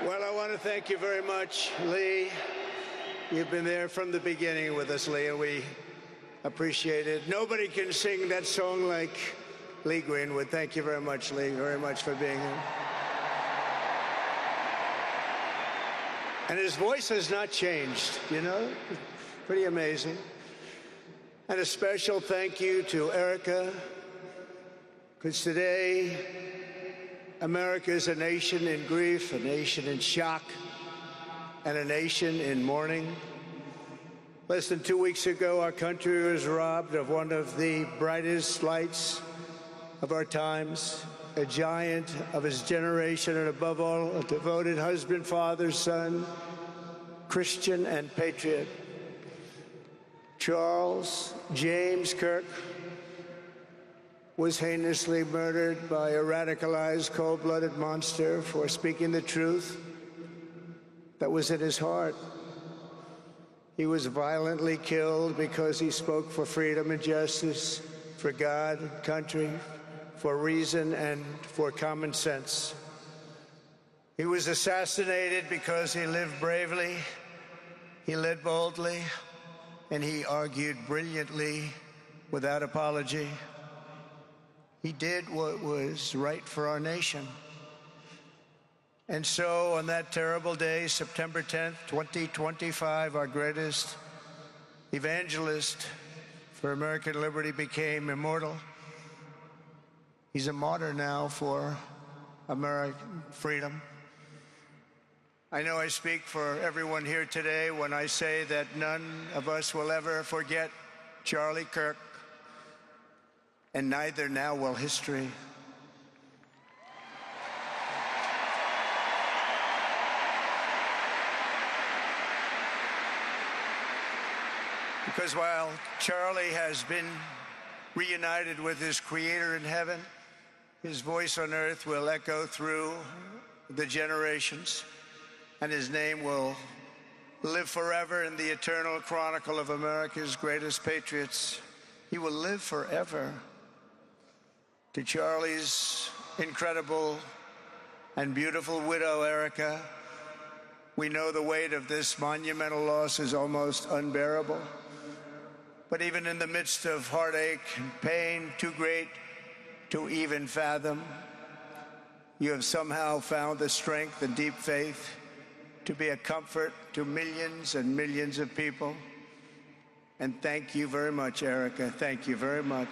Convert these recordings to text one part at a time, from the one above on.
Well, I want to thank you very much, Lee. You've been there from the beginning with us, Lee, and we appreciate it. Nobody can sing that song like Lee Greenwood. Thank you very much, Lee, very much for being here. And his voice has not changed, you know? Pretty amazing. And a special thank you to Erika, because today, America is a nation in grief, a nation in shock, and a nation in mourning. Less than 2 weeks ago, our country was robbed of one of the brightest lights of our times, a giant of his generation, and above all, a devoted husband, father, son, Christian, and patriot. Charles James Kirk was heinously murdered by a radicalized, cold-blooded monster for speaking the truth that was in his heart. He was violently killed because he spoke for freedom and justice, for God and country, for reason and for common sense. He was assassinated because he lived bravely, he led boldly, and he argued brilliantly without apology. He did what was right for our nation. And so on that terrible day, September 10th, 2025, our greatest evangelist for American liberty became immortal. He's a martyr now for American freedom. I know I speak for everyone here today when I say that none of us will ever forget Charlie Kirk, and neither now will history. Because while Charlie has been reunited with his Creator in heaven, his voice on earth will echo through the generations, and his name will live forever in the eternal chronicle of America's greatest patriots. He will live forever. To Charlie's incredible and beautiful widow, Erika, we know the weight of this monumental loss is almost unbearable. But even in the midst of heartache and pain too great to even fathom, you have somehow found the strength and deep faith to be a comfort to millions and millions of people. And thank you very much, Erika. Thank you very much.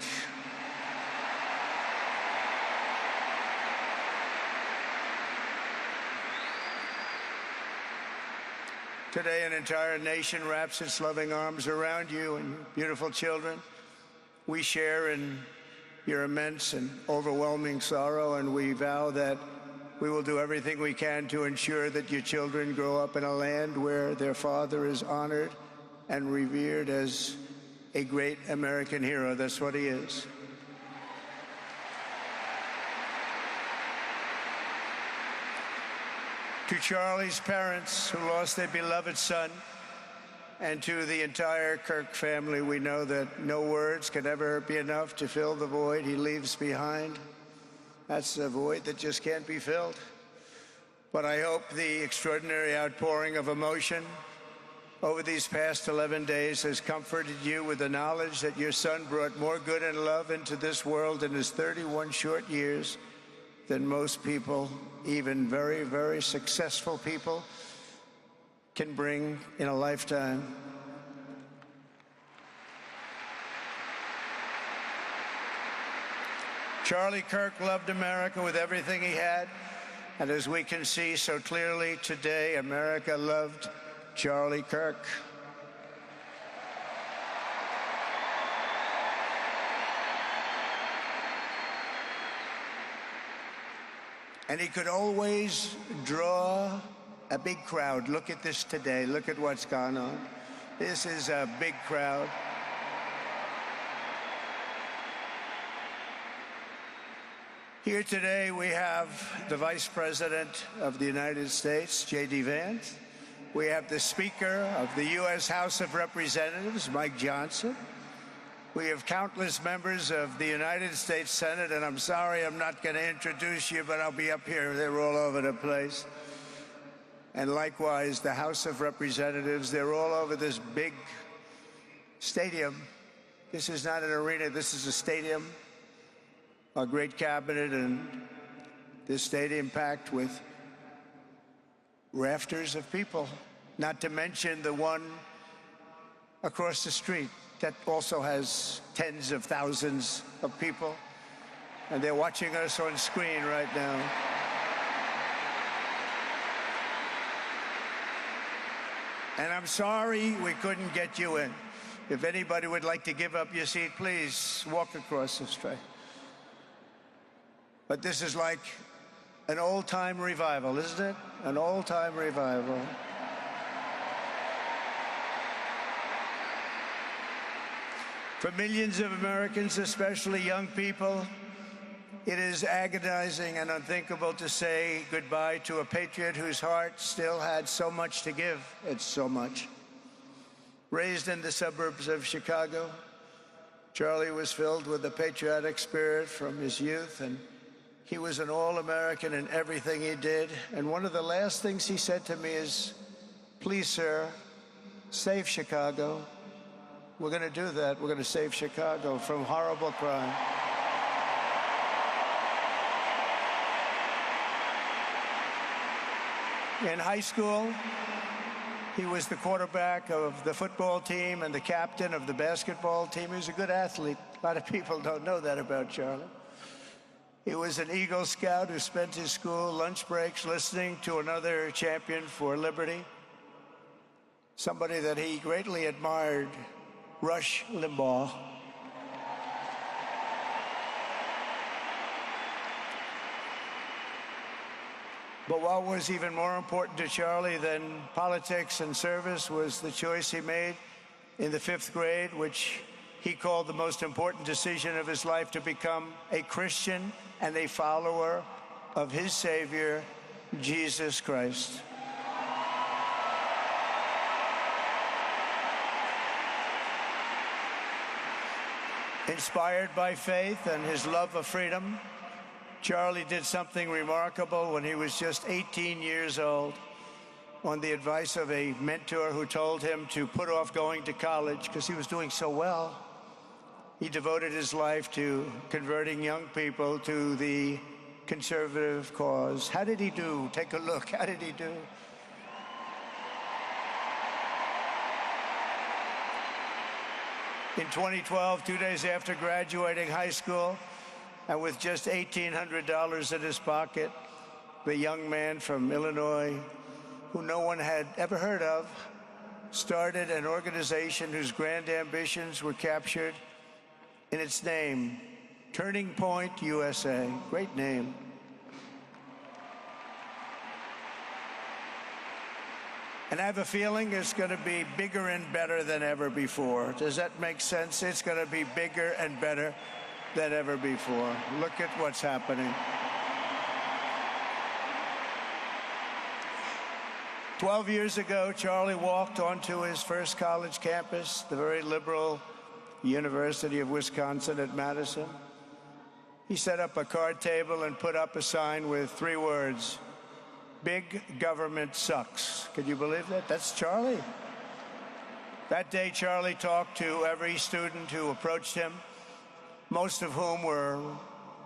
Today, an entire nation wraps its loving arms around you and your beautiful children. We share in your immense and overwhelming sorrow, and we vow that we will do everything we can to ensure that your children grow up in a land where their father is honored and revered as a great American hero. That's what he is. To Charlie's parents who lost their beloved son, and to the entire Kirk family, we know that no words can ever be enough to fill the void he leaves behind. That's a void that just can't be filled. But I hope the extraordinary outpouring of emotion over these past 11 days has comforted you with the knowledge that your son brought more good and love into this world in his 31 short years than most people, even very, very successful people, can bring in a lifetime. Charlie Kirk loved America with everything he had, and as we can see so clearly today, America loved Charlie Kirk. And he could always draw a big crowd. Look at this today. Look at what's gone on. This is a big crowd. Here today we have the Vice President of the United States, JD Vance. We have the Speaker of the U.S. House of Representatives, Mike Johnson. We have countless members of the United States Senate, and I'm sorry I'm not going to introduce you, but I'll be up here. They're all over the place. and likewise the House of Representatives. They're all over this big stadium. This is not an arena, this is a stadium. Our great cabinet and this stadium packed with rafters of people, not to mention the one across the street that also has tens of thousands of people, and they're watching us on screen right now. And I'm sorry we couldn't get you in. If anybody would like to give up your seat, please walk across the street. But this is like an old-time revival, isn't it? An old-time revival. For millions of Americans, especially young people, it is agonizing and unthinkable to say goodbye to a patriot whose heart still had so much to give. It's so much. Raised in the suburbs of Chicago, Charlie was filled with a patriotic spirit from his youth, and he was an all-American in everything he did. And one of the last things he said to me is, "Please, sir, save Chicago." We're going to do that. We're going to save Chicago from horrible crime. In high school, he was the quarterback of the football team and the captain of the basketball team. He was a good athlete. A lot of people don't know that about Charlie. He was an Eagle Scout who spent his school lunch breaks listening to another champion for liberty, somebody that he greatly admired, Rush Limbaugh. But what was even more important to Charlie than politics and service was the choice he made in the 5th grade, which he called the most important decision of his life, to become a Christian and a follower of his Savior, Jesus Christ. Inspired by faith and his love of freedom, Charlie did something remarkable when he was just 18 years old. On the advice of a mentor who told him to put off going to college because he was doing so well, he devoted his life to converting young people to the conservative cause. How did he do? Take a look. How did he do? In 2012, 2 days after graduating high school, and with just $1,800 in his pocket, the young man from Illinois, who no one had ever heard of, started an organization whose grand ambitions were captured in its name, Turning Point USA. Great name. And I have a feeling it's going to be bigger and better than ever before. Does that make sense? It's going to be bigger and better than ever before. Look at what's happening. 12 years ago, Charlie walked onto his first college campus, the very liberal University of Wisconsin at Madison. He set up a card table and put up a sign with 3 words: "Big government sucks." Can you believe that? That's Charlie. That day, Charlie talked to every student who approached him, most of whom were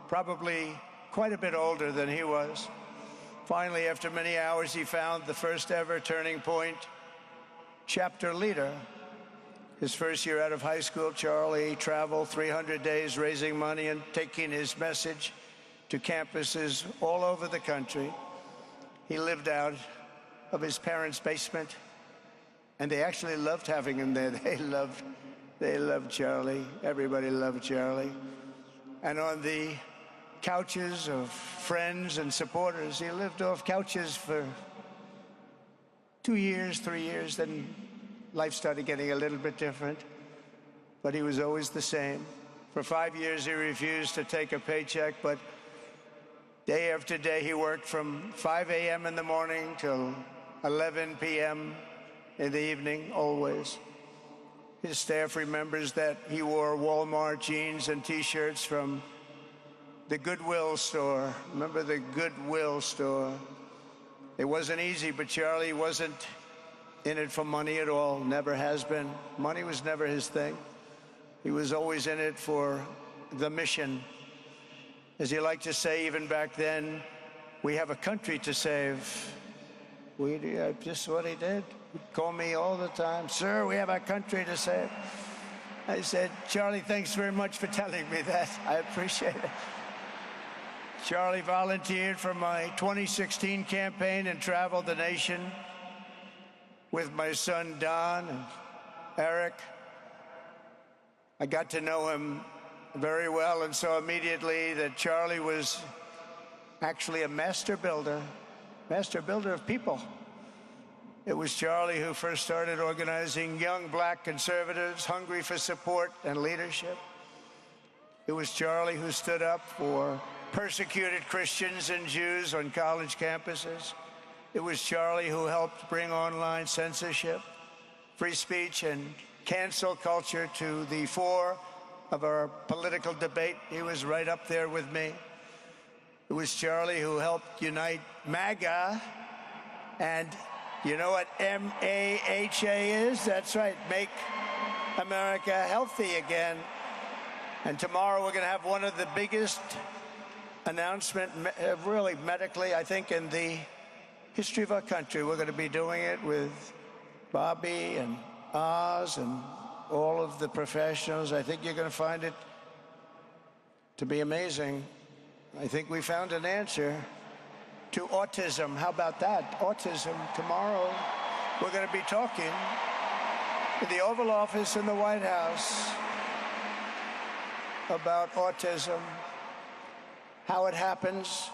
probably quite a bit older than he was. Finally, after many hours, he found the first ever Turning Point chapter leader. His first year out of high school, Charlie traveled 300 days raising money and taking his message to campuses all over the country. He lived out of his parents' basement, and they actually loved having him there. They loved Charlie. Everybody loved Charlie. And on the couches of friends and supporters, he lived off couches for 2 years, 3 years, then life started getting a little bit different, but he was always the same. For 5 years, he refused to take a paycheck, but day after day, he worked from 5 a.m. in the morning till 11 p.m. in the evening, always. His staff remembers that he wore Walmart jeans and T-shirts from the Goodwill store. Remember the Goodwill store? It wasn't easy, but Charlie wasn't in it for money at all, never has been. Money was never his thing. He was always in it for the mission. As he liked to say even back then, we have a country to save. Just what he did. He'd call me all the time, sir, we have a country to save. I said, Charlie, thanks very much for telling me that. I appreciate it. Charlie volunteered for my 2016 campaign and traveled the nation with my son, Don, and Eric. I got to know him very well and saw immediately that Charlie was actually a master builder of people. It was Charlie who first started organizing young black conservatives hungry for support and leadership. It was Charlie who stood up for persecuted Christians and Jews on college campuses. It was Charlie who helped bring online censorship, free speech, and cancel culture to the fore of our political debate. He was right up there with me. It was Charlie who helped unite MAGA, and you know what M-A-H-A is? That's right, Make America Healthy Again. And tomorrow we're going to have one of the biggest announcements, really medically, I think, in the history of our country. We're going to be doing it with Bobby and Oz and all of the professionals. I think you're going to find it to be amazing. I think we found an answer to autism. How about that? Autism. Tomorrow, we're going to be talking in the Oval Office in the White House about autism, how it happens,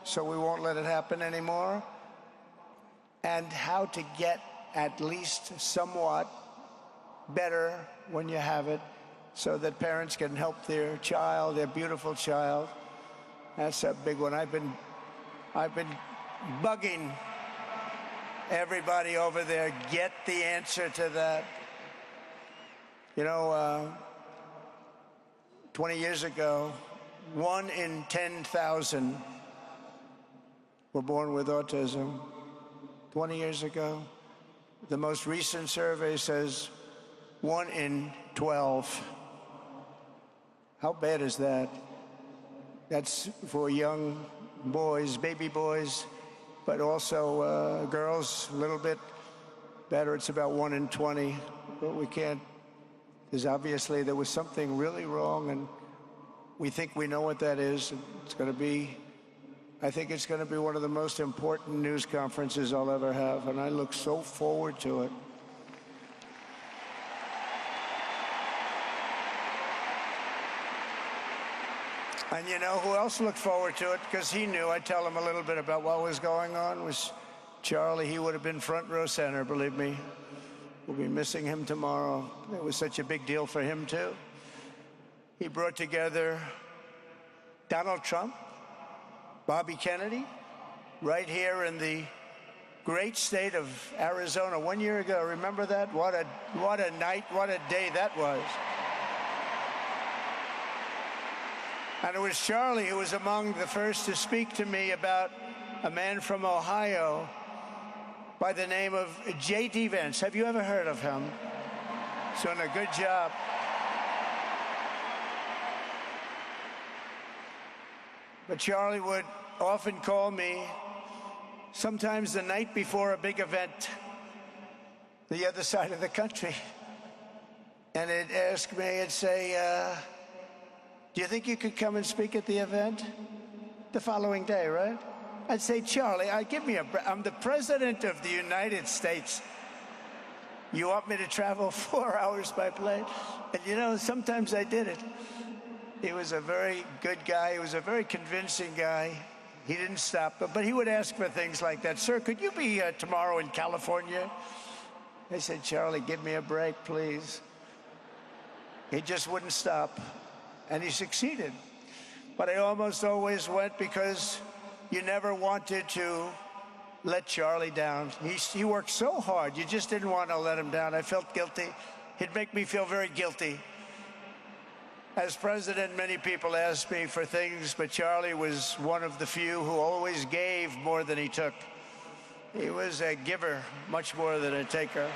so we won't let it happen anymore, and how to get at least somewhat better when you have it, so that parents can help their child, their beautiful child. That's a big one. I've been bugging everybody over there, get the answer to that. You know, 20 years ago, 1 in 10,000 were born with autism. 20 years ago. The most recent survey says 1 in 12. How bad is that? That's for young boys, baby boys, but also girls, a little bit better. It's about 1 in 20, but we can't, because obviously there was something really wrong, and we think we know what that is. It's going to be, I think it's going to be one of the most important news conferences I'll ever have, and I look so forward to it. And you know who else looked forward to it? Because he knew. I tell him a little bit about what was going on. Was Charlie. He would have been front row center, believe me. We'll be missing him tomorrow. It was such a big deal for him, too. He brought together Donald Trump, Bobby Kennedy, right here in the great state of Arizona 1 year ago. Remember that? What a night, what a day that was. And it was Charlie who was among the first to speak to me about a man from Ohio by the name of JD Vance. Have you ever heard of him? He's doing a good job. But Charlie would often call me, sometimes the night before a big event, the other side of the country. And he'd ask me, he'd say, do you think you could come and speak at the event? The following day, right? I'd say, Charlie, I'm the President of the United States. You want me to travel 4 hours by plane? And you know, sometimes I did it. He was a very good guy. He was a very convincing guy. He didn't stop, but he would ask for things like that. Sir, could you be tomorrow in California? I said, Charlie, give me a break, please. He just wouldn't stop. And he succeeded. But I almost always went because you never wanted to let Charlie down. He worked so hard. You just didn't want to let him down. I felt guilty. He'd make me feel very guilty. As president, many people asked me for things, but Charlie was one of the few who always gave more than he took. He was a giver, much more than a taker.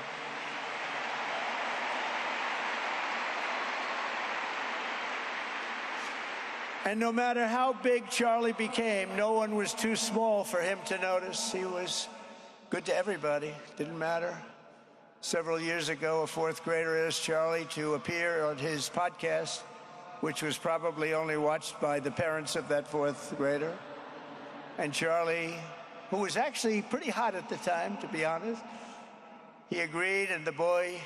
And no matter how big Charlie became, no one was too small for him to notice. He was good to everybody, didn't matter. Several years ago, a fourth grader asked Charlie to appear on his podcast, which was probably only watched by the parents of that fourth grader. And Charlie, who was actually pretty hot at the time, to be honest, he agreed, and the boy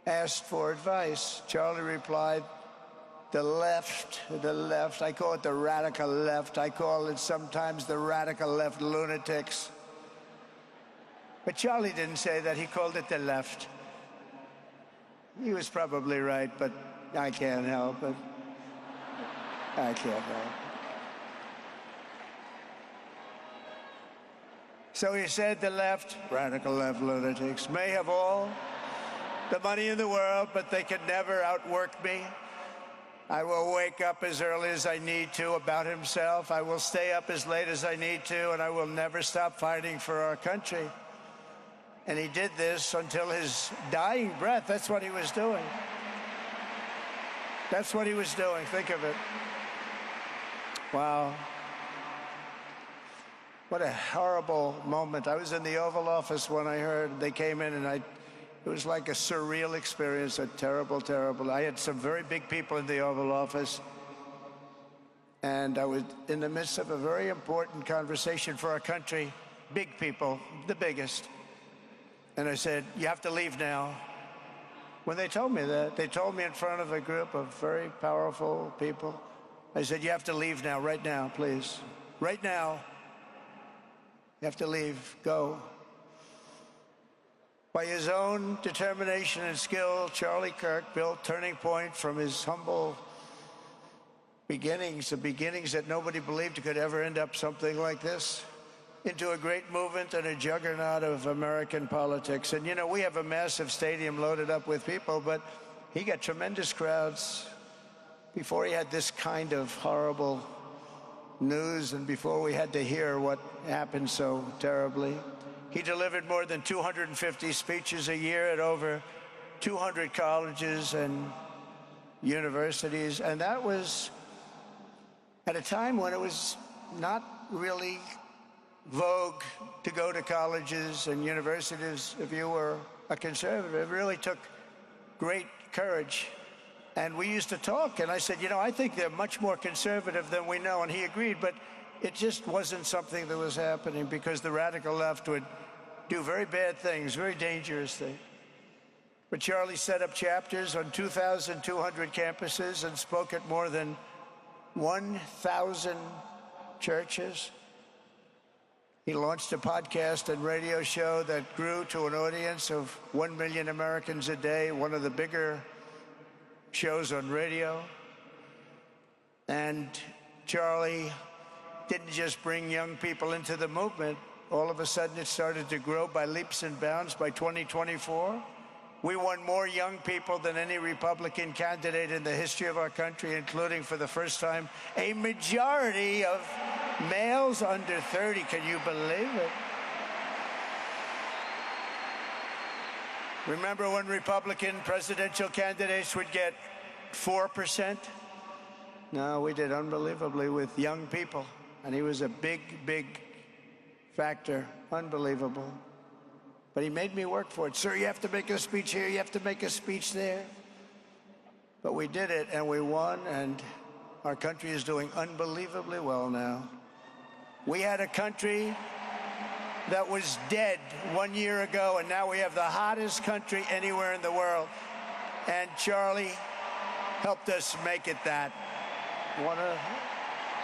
asked for advice. Charlie replied, the left, I call it the radical left. I call it sometimes the radical left lunatics. But Charlie didn't say that, he called it the left. He was probably right, but I can't help it. I can't help it. So he said the left, radical left lunatics, may have all the money in the world, but they could never outwork me. I will wake up as early as I need to, about himself. I will stay up as late as I need to, and I will never stop fighting for our country. And he did this until his dying breath. That's what he was doing. That's what he was doing. Think of it. Wow. What a horrible moment. I was in the Oval Office when I heard they came in, and it was like a surreal experience, a terrible, terrible. I had some very big people in the Oval Office, and I was in the midst of a very important conversation for our country, big people, the biggest. And I said, you have to leave now. When they told me that, they told me in front of a group of very powerful people, I said, you have to leave now, right now, please. Right now. You have to leave, go. By his own determination and skill, Charlie Kirk built Turning Point from his humble beginnings, the beginnings that nobody believed could ever end up something like this, into a great movement and a juggernaut of American politics. And you know, we have a massive stadium loaded up with people, but he got tremendous crowds before he had this kind of horrible news and before we had to hear what happened so terribly. He delivered more than 250 speeches a year at over 200 colleges and universities, and that was at a time when it was not really vogue to go to colleges and universities if you were a conservative. It really took great courage. And we used to talk, and I said, you know, I think they're much more conservative than we know, and he agreed, but it just wasn't something that was happening because the radical left would do very bad things, very dangerous things. But Charlie set up chapters on 2,200 campuses and spoke at more than 1,000 churches. He launched a podcast and radio show that grew to an audience of 1 million Americans a day, one of the bigger shows on radio. And Charlie didn't just bring young people into the movement. All of a sudden, it started to grow by leaps and bounds. By 2024, we won more young people than any Republican candidate in the history of our country, including, for the first time, a majority of males under 30. Can you believe it? Remember when Republican presidential candidates would get 4%? No, we did unbelievably with young people. And he was a big, big factor. Unbelievable. But he made me work for it. Sir, you have to make a speech here, you have to make a speech there. But we did it, and we won, and our country is doing unbelievably well now. We had a country that was dead 1 year ago, and now we have the hottest country anywhere in the world. And Charlie helped us make it that.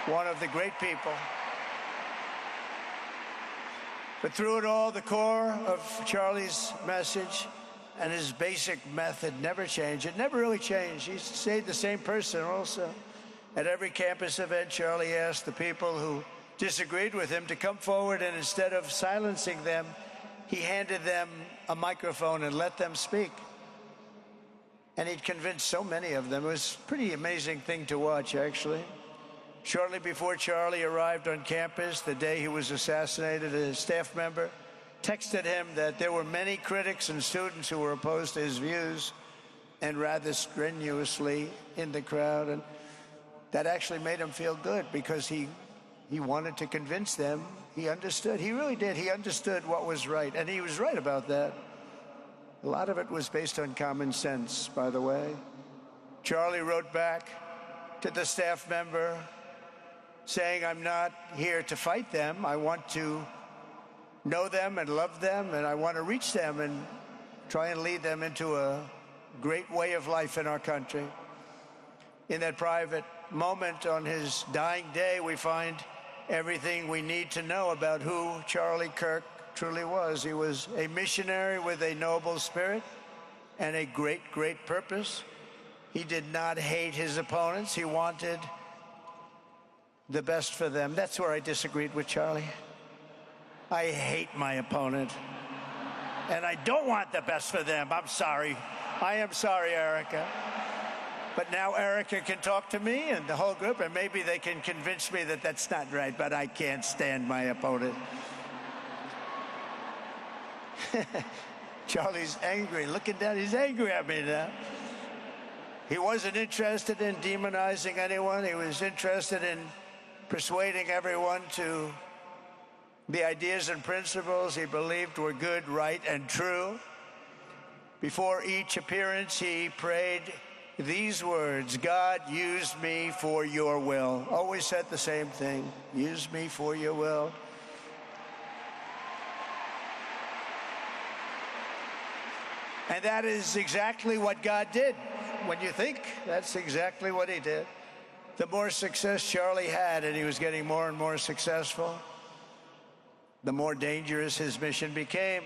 One of the great people. But through it all, the core of Charlie's message and his basic method never changed. It never really changed. He stayed the same person also. At every campus event, Charlie asked the people who disagreed with him to come forward, and instead of silencing them, he handed them a microphone and let them speak. And he'd convinced so many of them. It was a pretty amazing thing to watch, actually. Shortly before Charlie arrived on campus, the day he was assassinated, a staff member texted him that there were many critics and students who were opposed to his views and rather strenuously in the crowd. And that actually made him feel good because he wanted to convince them. He understood. He really did. He understood what was right. And he was right about that. A lot of it was based on common sense, by the way. Charlie wrote back to the staff member saying, "I'm not here to fight them. I want to know them and love them, and I want to reach them and try and lead them into a great way of life in our country." In that private moment on his dying day, we find everything we need to know about who Charlie Kirk truly was. He was a missionary with a noble spirit and a great, great purpose. He did not hate his opponents. He wanted the best for them. That's where I disagreed with Charlie. I hate my opponent, and I don't want the best for them. I'm sorry. I am sorry, Erika. But now Erika can talk to me and the whole group, and maybe they can convince me that that's not right, but I can't stand my opponent. Charlie's angry. Looking down, he's angry at me now. He wasn't interested in demonizing anyone. He was interested in persuading everyone to the ideas and principles he believed were good, right, and true. Before each appearance, he prayed these words: "God, use me for your will." Always said the same thing: use me for your will. And that is exactly what God did. When you think, that's exactly what he did. The more success Charlie had, and he was getting more and more successful, the more dangerous his mission became.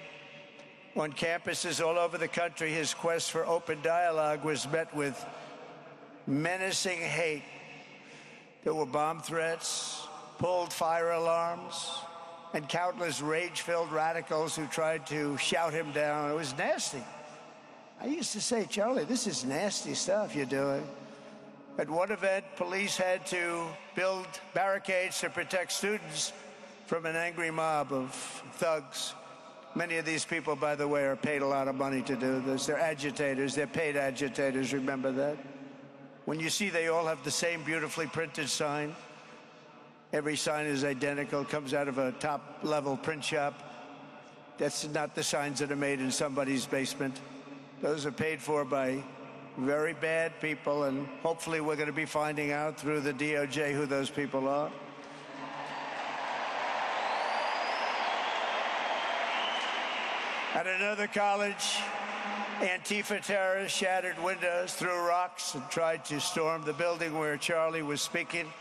On campuses all over the country, his quest for open dialogue was met with menacing hate. There were bomb threats, pulled fire alarms, and countless rage-filled radicals who tried to shout him down. It was nasty. I used to say, "Charlie, this is nasty stuff you're doing." At one event, police had to build barricades to protect students from an angry mob of thugs. Many of these people, by the way, are paid a lot of money to do this. They're agitators. They're paid agitators. Remember that. When you see they all have the same beautifully printed sign, every sign is identical, comes out of a top-level print shop. That's not the signs that are made in somebody's basement. Those are paid for by very bad people, and hopefully we're going to be finding out through the DOJ who those people are. At another college, Antifa terrorists shattered windows, threw rocks, and tried to storm the building where Charlie was speaking.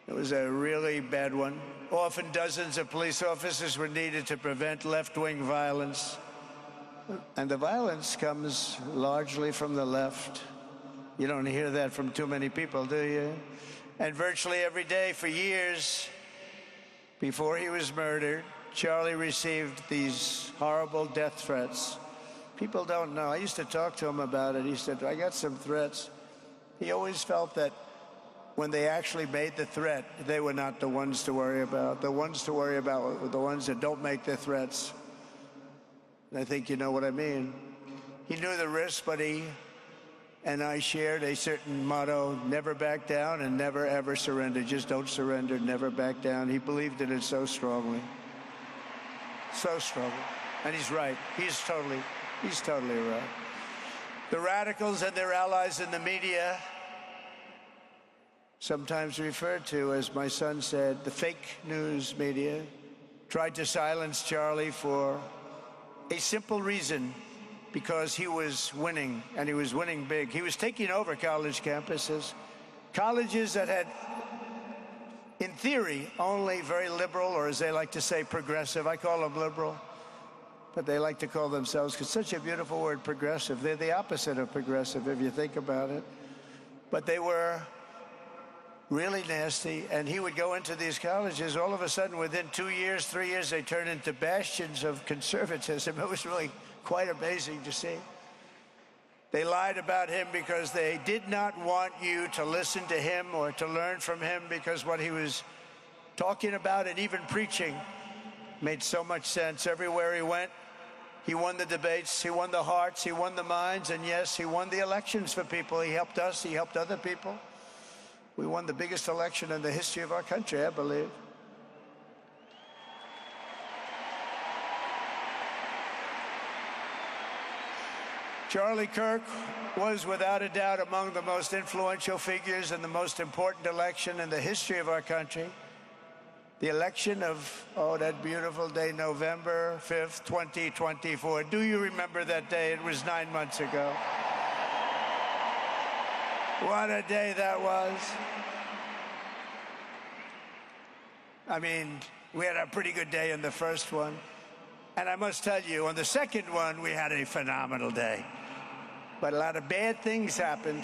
It was a really bad one. Often dozens of police officers were needed to prevent left-wing violence. And the violence comes largely from the left. You don't hear that from too many people, do you? And virtually every day for years before he was murdered, Charlie received these horrible death threats. People don't know. I used to talk to him about it. He said, "I got some threats." He always felt that when they actually made the threat, they were not the ones to worry about. The ones to worry about were the ones that don't make the threats. And I think you know what I mean. He knew the risks, but he and I shared a certain motto: never back down and never, ever surrender. Just don't surrender, never back down. He believed in it so strongly. So strongly. And he's right. He's totally right. The radicals and their allies in the media, sometimes referred to, as my son said, the fake news media, tried to silence Charlie for a simple reason: because he was winning, and he was winning big. He was taking over college campuses, colleges that had, in theory, only very liberal, or as they like to say, progressive. I call them liberal, but they like to call themselves, because such a beautiful word, progressive. They're the opposite of progressive, if you think about it. But they were really nasty, and he would go into these colleges. All of a sudden, within 2 years, 3 years, they turned into bastions of conservatism. It was really quite amazing to see. They lied about him because they did not want you to listen to him or to learn from him, because what he was talking about and even preaching made so much sense. Everywhere he went, he won the debates, he won the hearts, he won the minds, and yes, he won the elections for people. He helped us, he helped other people. We won the biggest election in the history of our country, I believe. Charlie Kirk was without a doubt among the most influential figures in the most important election in the history of our country. The election of, oh, that beautiful day, November 5th, 2024. Do you remember that day? It was 9 months ago. What a day that was. I mean, we had a pretty good day in the first one. And I must tell you, on the second one, we had a phenomenal day. But a lot of bad things happened.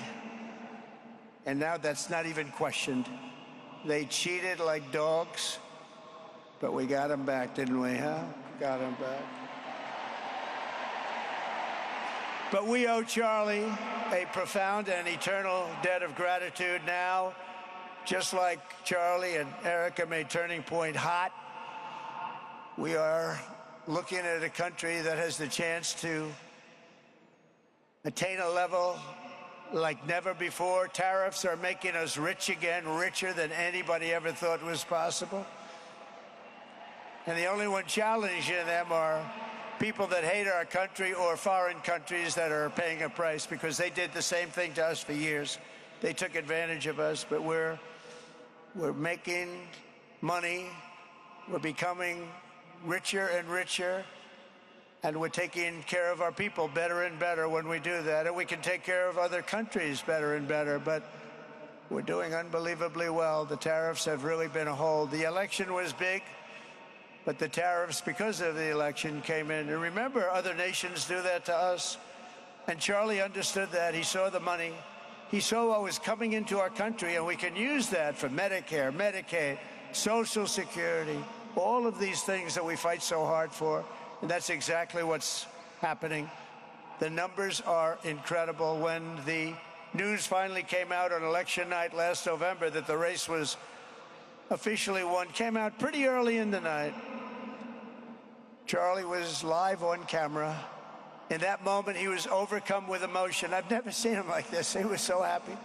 And now that's not even questioned. They cheated like dogs, but we got them back, didn't we, huh? Got them back. But we owe Charlie a profound and eternal debt of gratitude now. Just like Charlie and Erika made Turning Point hot, we are looking at a country that has the chance to attain a level like never before. Tariffs are making us rich again, richer than anybody ever thought was possible. And the only one challenging them are people that hate our country or foreign countries that are paying a price, because they did the same thing to us for years. They took advantage of us, but we're making money. We're becoming richer and richer. And we're taking care of our people better and better when we do that. And we can take care of other countries better and better. But we're doing unbelievably well. The tariffs have really been a hold. The election was big, but the tariffs, because of the election, came in. And remember, other nations do that to us. And Charlie understood that. He saw the money. He saw what was coming into our country, and we can use that for Medicare, Medicaid, Social Security, all of these things that we fight so hard for. And that's exactly what's happening. The numbers are incredible. When the news finally came out on election night last November that the race was officially won, came out pretty early in the night. Charlie was live on camera. In that moment, he was overcome with emotion. I've never seen him like this. He was so happy.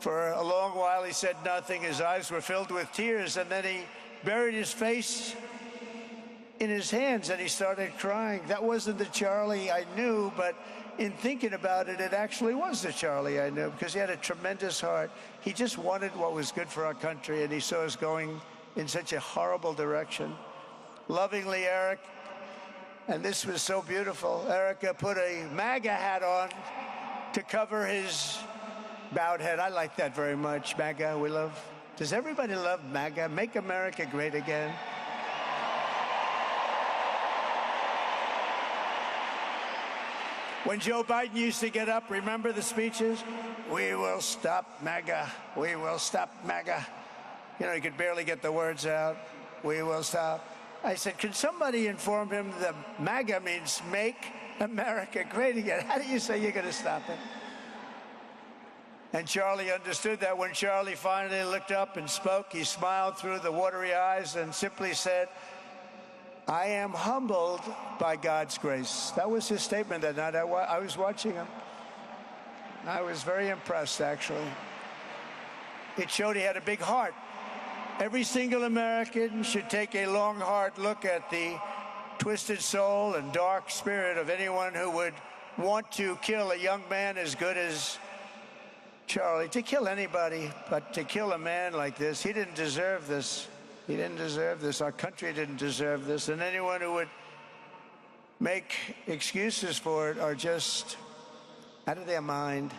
For a long while, he said nothing. His eyes were filled with tears, and then he buried his face in his hands and he started crying. That wasn't the Charlie I knew, but in thinking about it, it actually was the Charlie I knew, because he had a tremendous heart. He just wanted what was good for our country, and he saw us going in such a horrible direction. Lovingly, Eric, and this was so beautiful, Erika put a MAGA hat on to cover his bowed head. I like that very much. MAGA, we love. Does everybody love MAGA? Make America Great Again. When Joe Biden used to get up, remember the speeches? We will stop MAGA. We will stop MAGA. You know, he could barely get the words out. We will stop. I said, can somebody inform him that MAGA means Make America Great Again? How do you say you're going to stop it? And Charlie understood that. When Charlie finally looked up and spoke, he smiled through the watery eyes and simply said, I am humbled by God's grace. That was his statement that night. I was watching him. I was very impressed, actually. It showed he had a big heart. Every single American should take a long, hard look at the twisted soul and dark spirit of anyone who would want to kill a young man as good as Charlie. To kill anybody, but to kill a man like this, he didn't deserve this. He didn't deserve this. Our country didn't deserve this. And anyone who would make excuses for it are just out of their mind.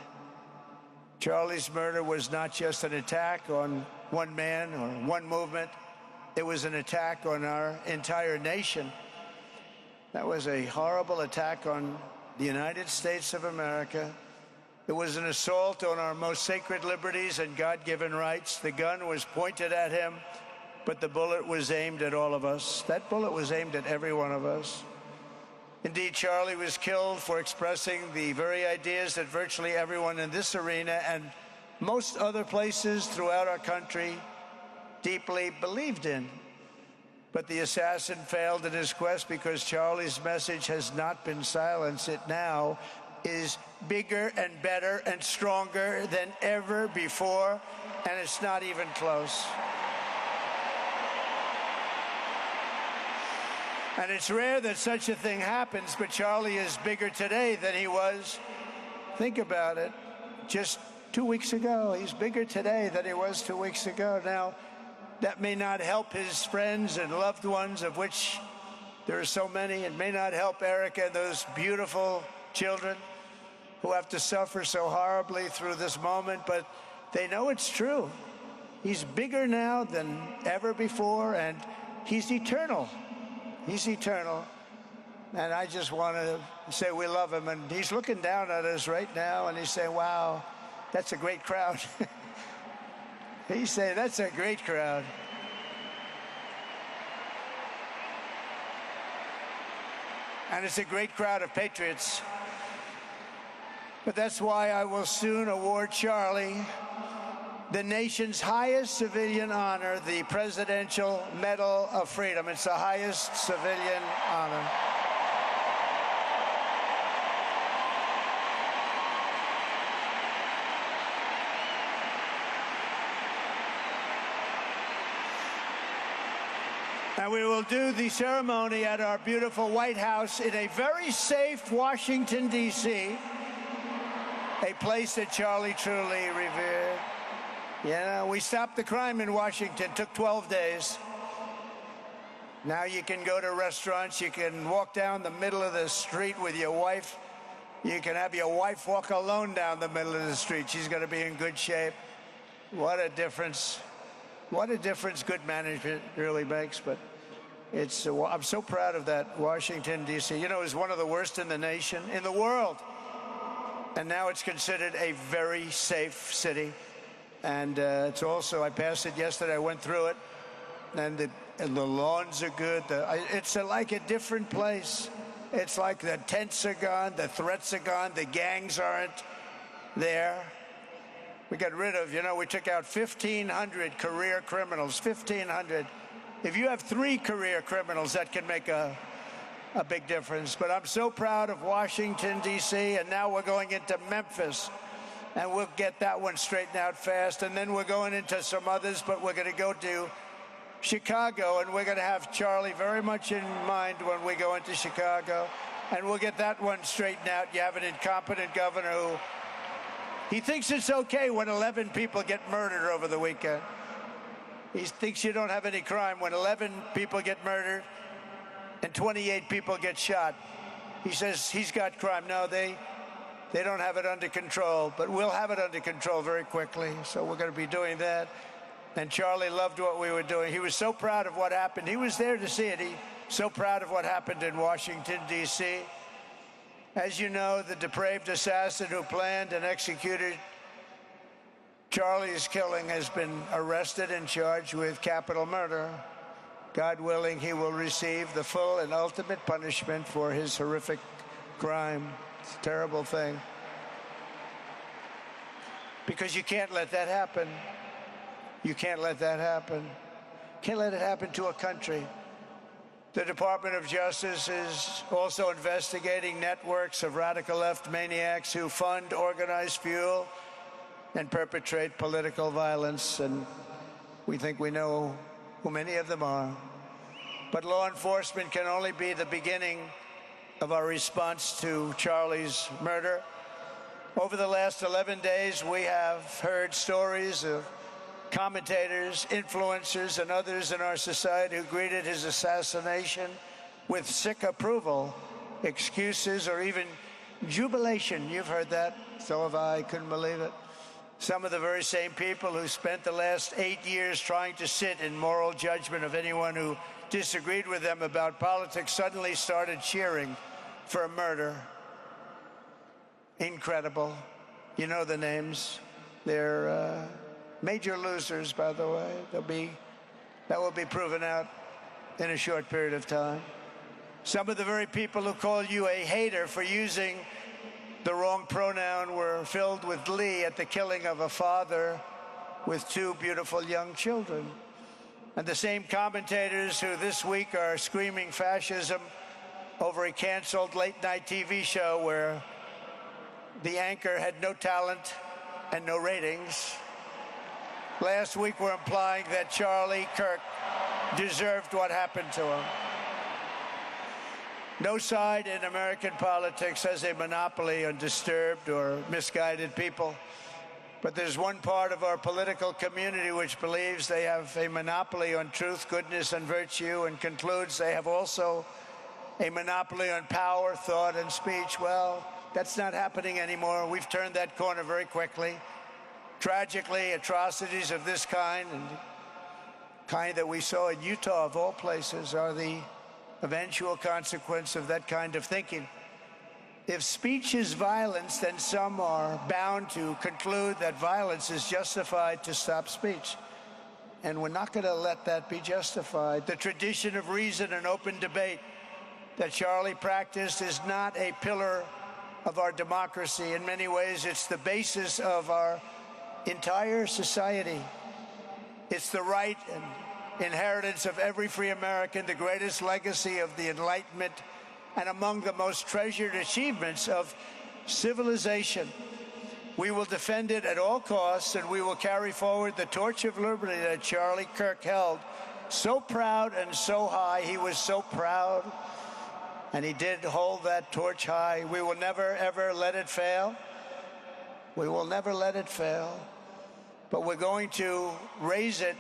Charlie's murder was not just an attack on one man or one movement. It was an attack on our entire nation. That was a horrible attack on the United States of America. It was an assault on our most sacred liberties and God-given rights. The gun was pointed at him, but the bullet was aimed at all of us. That bullet was aimed at every one of us. Indeed, Charlie was killed for expressing the very ideas that virtually everyone in this arena and most other places throughout our country deeply believed in. But the assassin failed in his quest because Charlie's message has not been silenced. It now is bigger and better and stronger than ever before, and it's not even close. And it's rare that such a thing happens, but Charlie is bigger today than he was, think about it, just 2 weeks ago. He's bigger today than he was 2 weeks ago. Now, that may not help his friends and loved ones, of which there are so many. It may not help Erika and those beautiful children who have to suffer so horribly through this moment, but they know it's true. He's bigger now than ever before, and he's eternal. He's eternal. And I just want to say we love him. And he's looking down at us right now, and he's saying, wow, that's a great crowd. He's saying, that's a great crowd. And it's a great crowd of patriots. But that's why I will soon award Charlie the nation's highest civilian honor, the Presidential Medal of Freedom. It's the highest civilian honor. And we will do the ceremony at our beautiful White House in a very safe Washington, D.C., a place that Charlie truly revered. You know, we stopped the crime in Washington. Took 12 days. Now you can go to restaurants. You can walk down the middle of the street with your wife. You can have your wife walk alone down the middle of the street. She's going to be in good shape. What a difference. What a difference good management really makes. But it's, I'm so proud of that Washington, D.C. You know, it's one of the worst in the nation, in the world. And now it's considered a very safe city. And it's also, I passed it yesterday, I went through it, and the lawns are good. It's like a different place. It's like the tents are gone, the threats are gone, the gangs aren't there. We got rid of, you know, we took out 1,500 career criminals, 1,500. If you have 3 career criminals, that can make a big difference. But I'm so proud of Washington, D.C., and now we're going into Memphis, and we'll get that one straightened out fast. And then we're going into some others, but we're going to go to Chicago, and we're going to have Charlie very much in mind when we go into Chicago, and we'll get that one straightened out. You have an incompetent governor who he thinks it's okay when 11 people get murdered over the weekend. He thinks you don't have any crime when 11 people get murdered and 28 people get shot. He says he's got crime. No, they don't have it under control, but we'll have it under control very quickly. So we're going to be doing that. And Charlie loved what we were doing. He was so proud of what happened. He was there to see it. He so proud of what happened in Washington, D.C. As you know, the depraved assassin who planned and executed Charlie's killing has been arrested and charged with capital murder. God willing, he will receive the full and ultimate punishment for his horrific crime. It's a terrible thing. Because you can't let that happen. You can't let that happen. Can't let it happen to a country. The Department of Justice is also investigating networks of radical left maniacs who fund, organize, fuel, and perpetrate political violence. And we think we know who many of them are. But law enforcement can only be the beginning of our response to Charlie's murder. Over the last 11 days, we have heard stories of commentators, influencers, and others in our society who greeted his assassination with sick approval, excuses, or even jubilation. You've heard that. So have I. Couldn't believe it. Some of the very same people who spent the last 8 years trying to sit in moral judgment of anyone who disagreed with them about politics suddenly started cheering for a murder. Incredible. You know the names. They're major losers, by the way. That will be proven out in a short period of time. Some of the very people who call you a hater for using the wrong pronoun were filled with glee at the killing of a father with two beautiful young children. And the same commentators who this week are screaming fascism over a canceled late-night TV show where the anchor had no talent and no ratings, last week were implying that Charlie Kirk deserved what happened to him. No side in American politics has a monopoly on disturbed or misguided people. But there's one part of our political community which believes they have a monopoly on truth, goodness, and virtue, and concludes they have also a monopoly on power, thought, and speech. Well, that's not happening anymore. We've turned that corner very quickly. Tragically, atrocities of this kind, and kind that we saw in Utah, of all places, are the eventual consequence of that kind of thinking. If speech is violence, then some are bound to conclude that violence is justified to stop speech. And we're not going to let that be justified. The tradition of reason and open debate that Charlie practiced is not a pillar of our democracy. In many ways, it's the basis of our entire society. It's the right and inheritance of every free American, the greatest legacy of the Enlightenment, and among the most treasured achievements of civilization. We will defend it at all costs, and we will carry forward the torch of liberty that Charlie Kirk held so proud and so high. He was so proud, and he did hold that torch high. We will never, ever let it fail. We will never let it fail. But we're going to raise it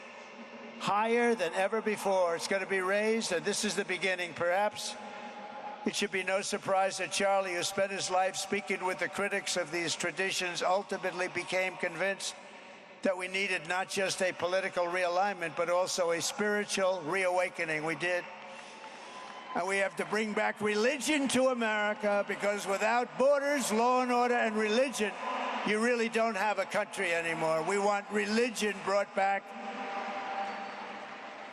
higher than ever before. It's going to be raised, and this is the beginning. Perhaps it should be no surprise that Charlie, who spent his life speaking with the critics of these traditions, ultimately became convinced that we needed not just a political realignment, but also a spiritual reawakening. We did. And we have to bring back religion to America, because without borders, law and order, and religion, you really don't have a country anymore. We want religion brought back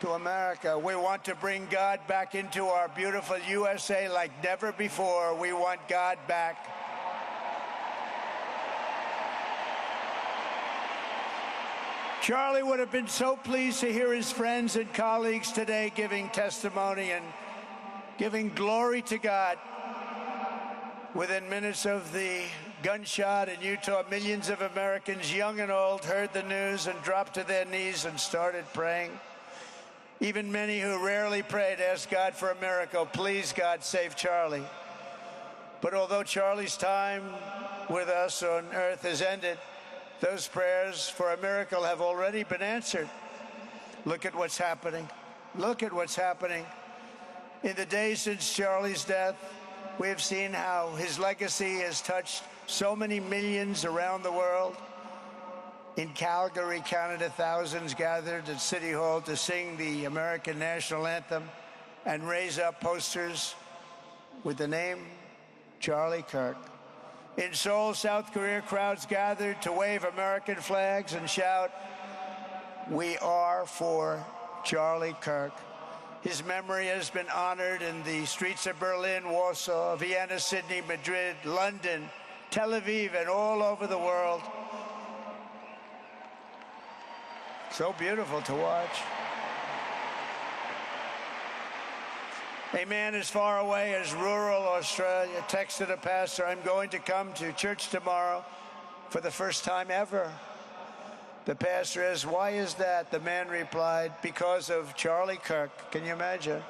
to America. We want to bring God back into our beautiful USA like never before. We want God back. Charlie would have been so pleased to hear his friends and colleagues today giving testimony and giving glory to God. Within minutes of the gunshot in Utah, millions of Americans, young and old, heard the news and dropped to their knees and started praying. Even many who rarely prayed asked God for a miracle. Please, God, save Charlie. But although Charlie's time with us on earth has ended, those prayers for a miracle have already been answered. Look at what's happening. Look at what's happening. In the days since Charlie's death, we have seen how his legacy has touched so many millions around the world. In Calgary, Canada, thousands gathered at City Hall to sing the American national anthem and raise up posters with the name Charlie Kirk. In Seoul, South Korea, crowds gathered to wave American flags and shout, "We are for Charlie Kirk." His memory has been honored in the streets of Berlin, Warsaw, Vienna, Sydney, Madrid, London, Tel Aviv, and all over the world. So beautiful to watch. A man as far away as rural Australia texted a pastor, "I'm going to come to church tomorrow for the first time ever." The pastor asked, "Why is that?" The man replied, "Because of Charlie Kirk." Can you imagine?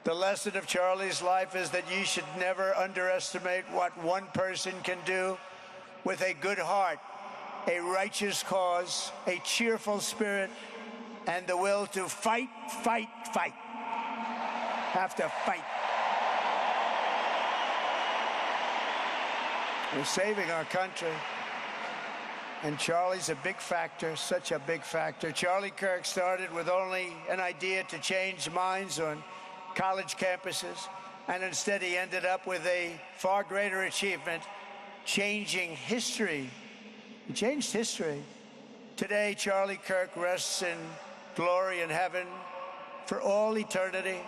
The lesson of Charlie's life is that you should never underestimate what one person can do with a good heart, a righteous cause, a cheerful spirit, and the will to fight, fight, fight. Have to fight. We're saving our country. And Charlie's a big factor, such a big factor. Charlie Kirk started with only an idea to change minds on college campuses, and instead he ended up with a far greater achievement, changing history. He changed history. Today, Charlie Kirk rests in glory in heaven for all eternity.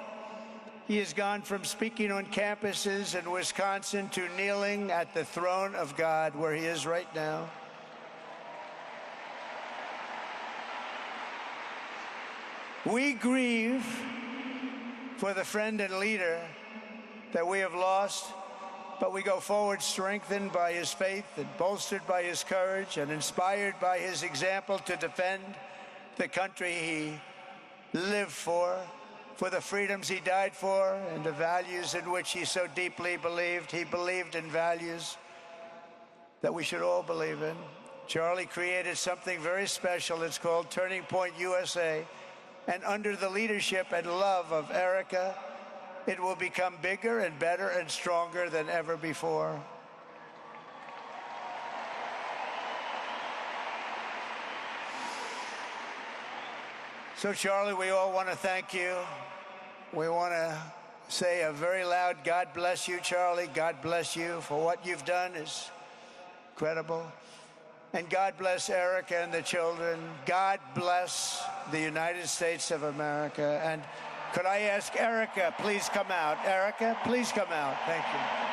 He has gone from speaking on campuses in Wisconsin to kneeling at the throne of God, where he is right now. We grieve for the friend and leader that we have lost, but we go forward strengthened by his faith and bolstered by his courage and inspired by his example to defend the country he lived for the freedoms he died for, and the values in which he so deeply believed. He believed in values that we should all believe in. Charlie created something very special. It's called Turning Point USA. And under the leadership and love of Erika, it will become bigger and better and stronger than ever before. So, Charlie, we all want to thank you. We want to say a very loud God bless you, Charlie. God bless you for what you've done is incredible. And God bless Erika and the children. God bless the United States of America. And could I ask Erika, please come out. Erika, please come out. Thank you.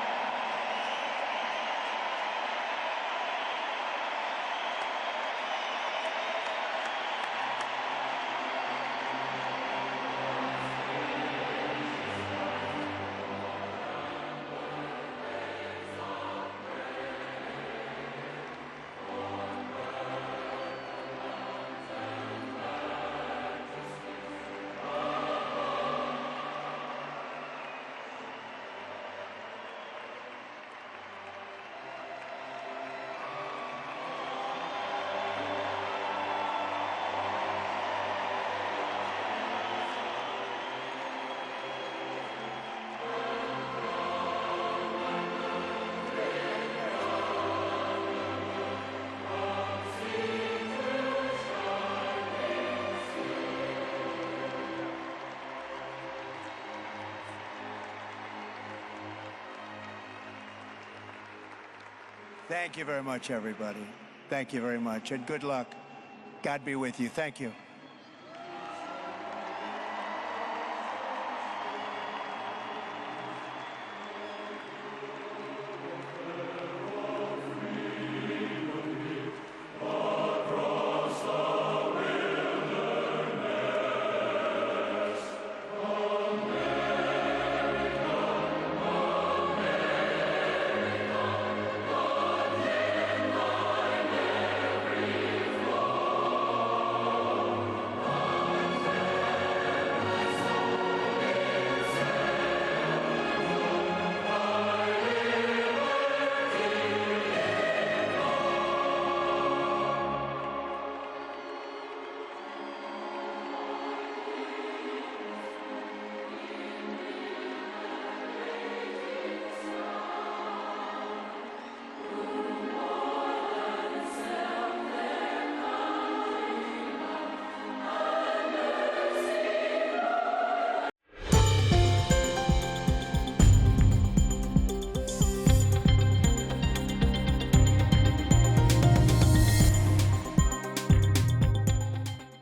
Thank you very much, everybody. Thank you very much, and good luck. God be with you. Thank you.